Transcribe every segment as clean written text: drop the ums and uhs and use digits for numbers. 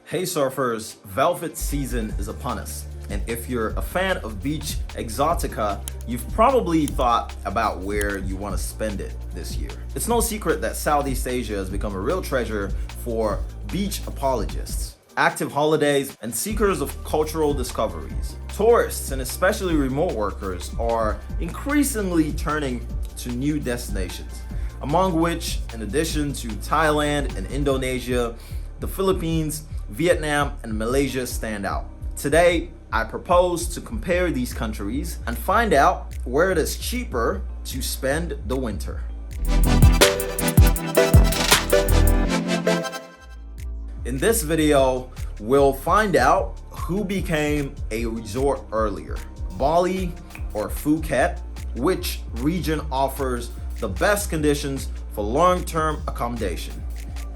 Hey surfers, velvet season is upon us. And if you're a fan of beach exotica, you've probably thought about where you want to spend it this year. It's no secret that Southeast Asia has become a real treasure for beach apologists, active holidays, and seekers of cultural discoveries. Tourists, and especially remote workers, are increasingly turning to new destinations, among which, in addition to Thailand and Indonesia, the Philippines, Vietnam, and Malaysia stand out. Today, I propose to compare these countries and find out where it is cheaper to spend the winter. In this video, we'll find out who became a resort earlier, Bali or Phuket, which region offers the best conditions for long-term accommodation,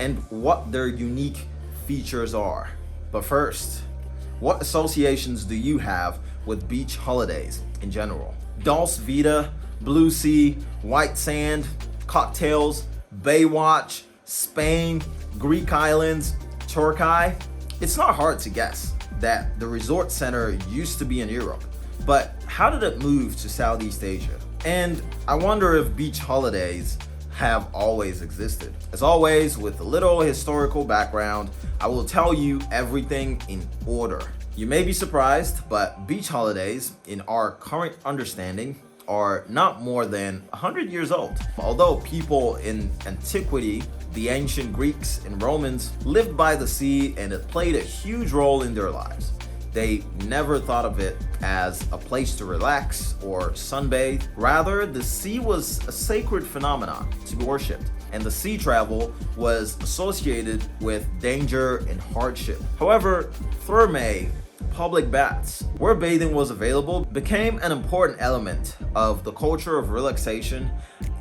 and what their unique features are. But first, what associations do you have with beach holidays in general? Dulce Vita, blue sea, white sand, cocktails, Baywatch, Spain, Greek islands, Turkey? It's not hard to guess that the resort center used to be in Europe, but how did it move to Southeast Asia? And I wonder if beach holidays have always existed. As always, with a little historical background, I will tell you everything in order. You may be surprised, but beach holidays, in our current understanding, are not more than 100 years old. Although people in antiquity, the ancient Greeks and Romans, lived by the sea and it played a huge role in their lives, they never thought of it as a place to relax or sunbathe. Rather, the sea was a sacred phenomenon to be worshipped, and the sea travel was associated with danger and hardship. However, thermae, public baths, where bathing was available, became an important element of the culture of relaxation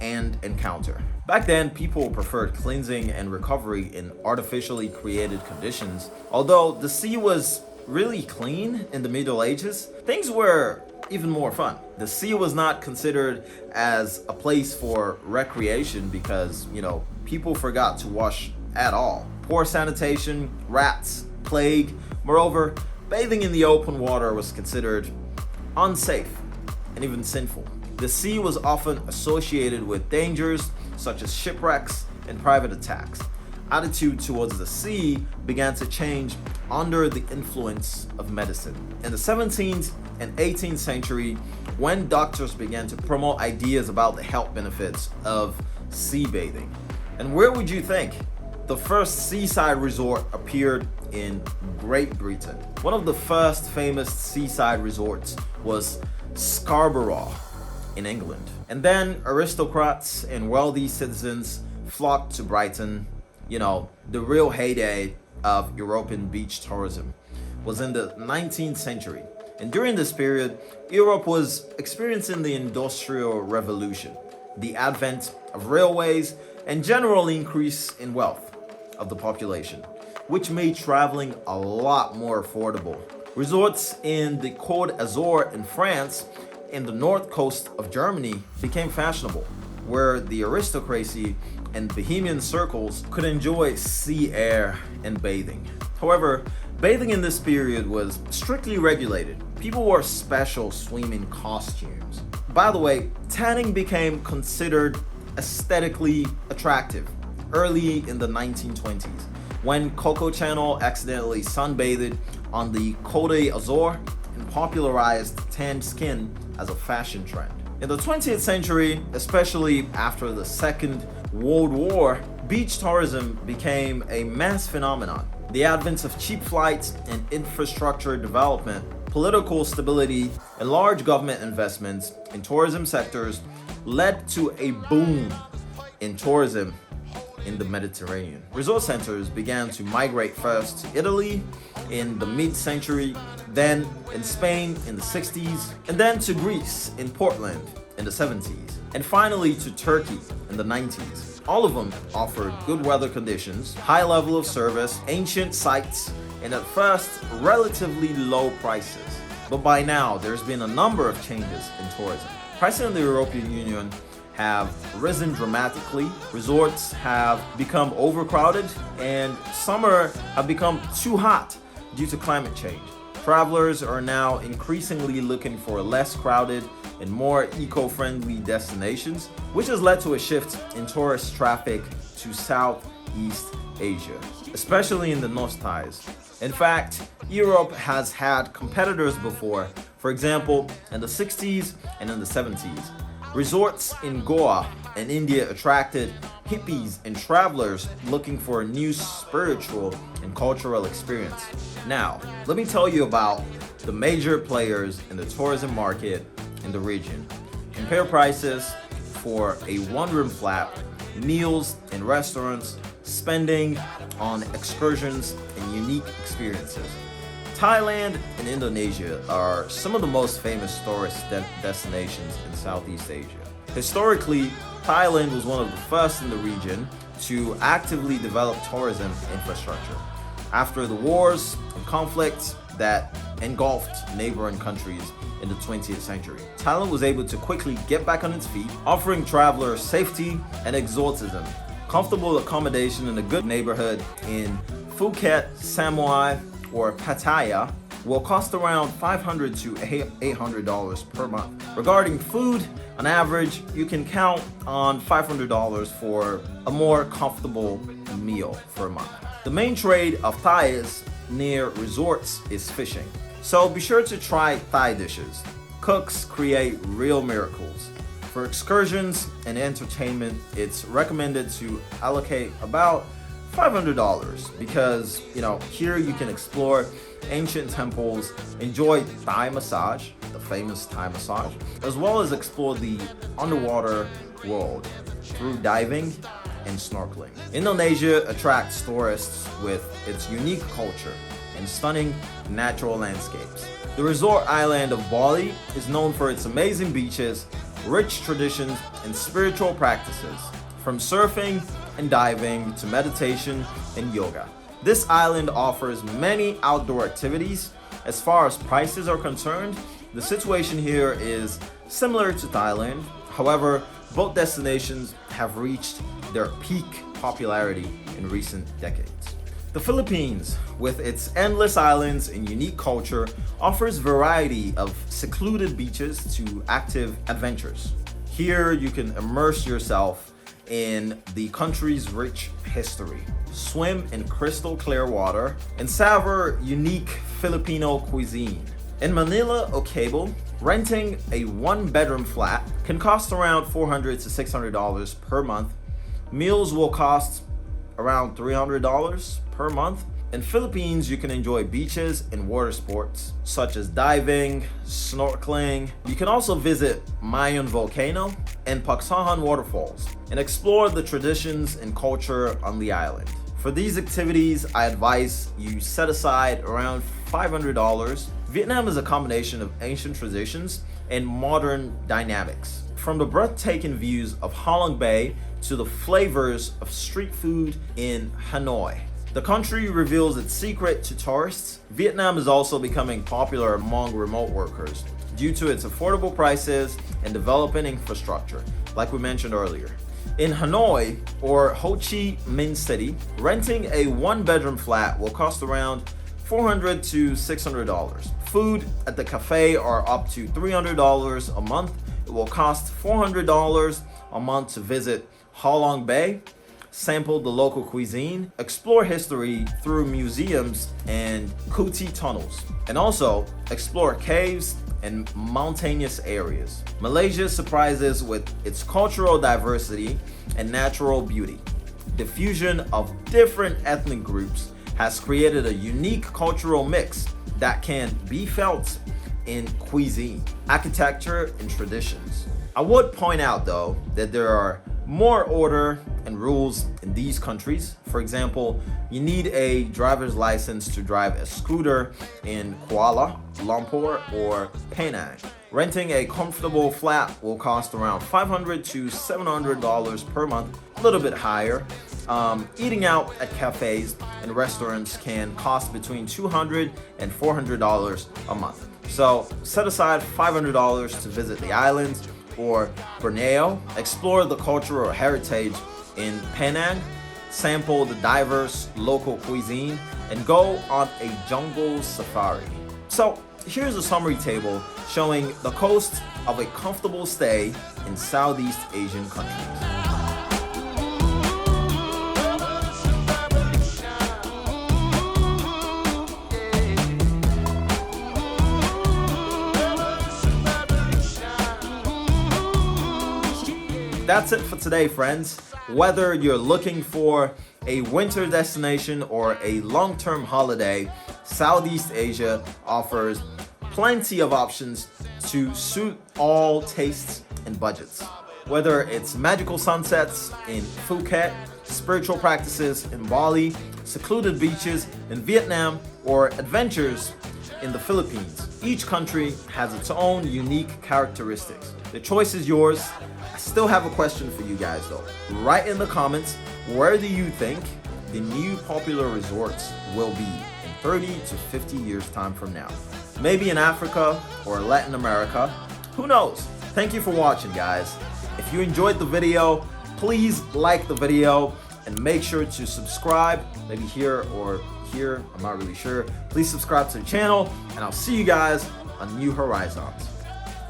and encounter. Back then, people preferred cleansing and recovery in artificially created conditions. Although the sea was really clean in the Middle Ages, things were even more fun. The sea was not considered as a place for recreation because, people forgot to wash at all. Poor sanitation, rats, plague. Moreover, bathing in the open water was considered unsafe and even sinful. The sea was often associated with dangers such as shipwrecks and private attacks. Attitude towards the sea began to change under the influence of medicine. In the 17th and 18th century, when doctors began to promote ideas about the health benefits of sea bathing. And where would you think the first seaside resort appeared? In Great Britain. One of the first famous seaside resorts was Scarborough in England. And then aristocrats and wealthy citizens flocked to Brighton. The real heyday of European beach tourism was in the 19th century. And during this period, Europe was experiencing the Industrial Revolution, the advent of railways, and general increase in wealth of the population, which made traveling a lot more affordable. Resorts in the Côte d'Azur in France and the north coast of Germany became fashionable, where the aristocracy and bohemian circles could enjoy sea air and bathing. However, bathing in this period was strictly regulated. People wore special swimming costumes. By the way, tanning became considered aesthetically attractive early in the 1920s, when Coco Chanel accidentally sunbathed on the Côte d'Azur and popularized tanned skin as a fashion trend. In the 20th century, especially after the Second World War, beach tourism became a mass phenomenon. The advent of cheap flights and infrastructure development, political stability, and large government investments in tourism sectors led to a boom in tourism in the Mediterranean. Resort centers began to migrate first to Italy in the mid-century, then in Spain in the 60s, and then to Greece in Portland in the 70s, and finally to Turkey in the 90s. All of them offered good weather conditions, high level of service, ancient sites, and at first relatively low prices. But by now, there's been a number of changes in tourism. Pricing in the European Union have risen dramatically, resorts have become overcrowded, and summer have become too hot due to climate change. Travelers are now increasingly looking for less crowded and more eco-friendly destinations, which has led to a shift in tourist traffic to Southeast Asia, especially in the North Ties. In fact, Europe has had competitors before, for example, in the 60s and in the 70s. Resorts in Goa and India attracted hippies and travelers looking for a new spiritual and cultural experience. Now, let me tell you about the major players in the tourism market in the region. Compare prices for a one-room flat, meals in restaurants, spending on excursions and unique experiences. Thailand and Indonesia are some of the most famous tourist destinations in Southeast Asia. Historically, Thailand was one of the first in the region to actively develop tourism infrastructure. After the wars and conflicts that engulfed neighboring countries in the 20th century, Thailand was able to quickly get back on its feet, offering travelers safety and exotism, comfortable accommodation in a good neighborhood in Phuket, Samui, or Pattaya will cost around $500 to $800 per month. Regarding food, on average, you can count on $500 for a more comfortable meal for a month. The main trade of Thais near resorts is fishing, so be sure to try Thai dishes. Cooks create real miracles. For excursions and entertainment, it's recommended to allocate about $500 because, here you can explore ancient temples, enjoy Thai massage, the famous Thai massage, as well as explore the underwater world through diving and snorkeling. Indonesia attracts tourists with its unique culture and stunning natural landscapes. The resort island of Bali is known for its amazing beaches, rich traditions, and spiritual practices, from surfing and diving to meditation and yoga. This island offers many outdoor activities. As far as prices are concerned, the situation here is similar to Thailand. However, both destinations have reached their peak popularity in recent decades. The Philippines, with its endless islands and unique culture, offers variety of secluded beaches to active adventures. Here you can immerse yourself in the country's rich history, swim in crystal clear water, and savor unique Filipino cuisine. In Manila or Cable, renting a one-bedroom flat can cost around $400 to $600 per month. Meals will cost around $300 per month. In Philippines, you can enjoy beaches and water sports such as diving, snorkeling. You can also visit Mayon Volcano and Pagsahan waterfalls and explore the traditions and culture on the island. For these activities, I advise you set aside around $500. Vietnam is a combination of ancient traditions and modern dynamics. From the breathtaking views of Ha Long Bay to the flavors of street food in Hanoi, the country reveals its secret to tourists. Vietnam is also becoming popular among remote workers due to its affordable prices and developing infrastructure, like we mentioned earlier. In Hanoi or Ho Chi Minh City, renting a one-bedroom flat will cost around $400 to $600. Food at the cafe are up to $300 a month. It will cost $400 a month to visit Ha Long Bay, sample the local cuisine, explore history through museums and Kuti tunnels, and also explore caves and mountainous areas. Malaysia surprises with its cultural diversity and natural beauty. The fusion of different ethnic groups has created a unique cultural mix that can be felt in cuisine, architecture, and traditions. I would point out though that there are more order and rules in these countries. For example, you need a driver's license to drive a scooter in Kuala Lumpur or Penang. Renting a comfortable flat will cost around $500 to $700 per month, a little bit higher. Eating out at cafes and restaurants can cost between $200 and $400 a month. So set aside $500 to visit the islands or Borneo, explore the cultural heritage in Penang, sample the diverse local cuisine, and go on a jungle safari. So here's a summary table showing the cost of a comfortable stay in Southeast Asian countries. That's it for today, friends. Whether you're looking for a winter destination or a long-term holiday, Southeast Asia offers plenty of options to suit all tastes and budgets. Whether it's magical sunsets in Phuket, spiritual practices in Bali, secluded beaches in Vietnam, or adventures in the Philippines, each country has its own unique characteristics. The choice is yours. I still have a question for you guys though. Write in the comments, where do you think the new popular resorts will be in 30 to 50 years time from now? Maybe in Africa or Latin America, who knows? Thank you for watching, guys. If you enjoyed the video, please like the video and make sure to subscribe, maybe here or here, I'm not really sure. Please subscribe to the channel and I'll see you guys on New Horizons.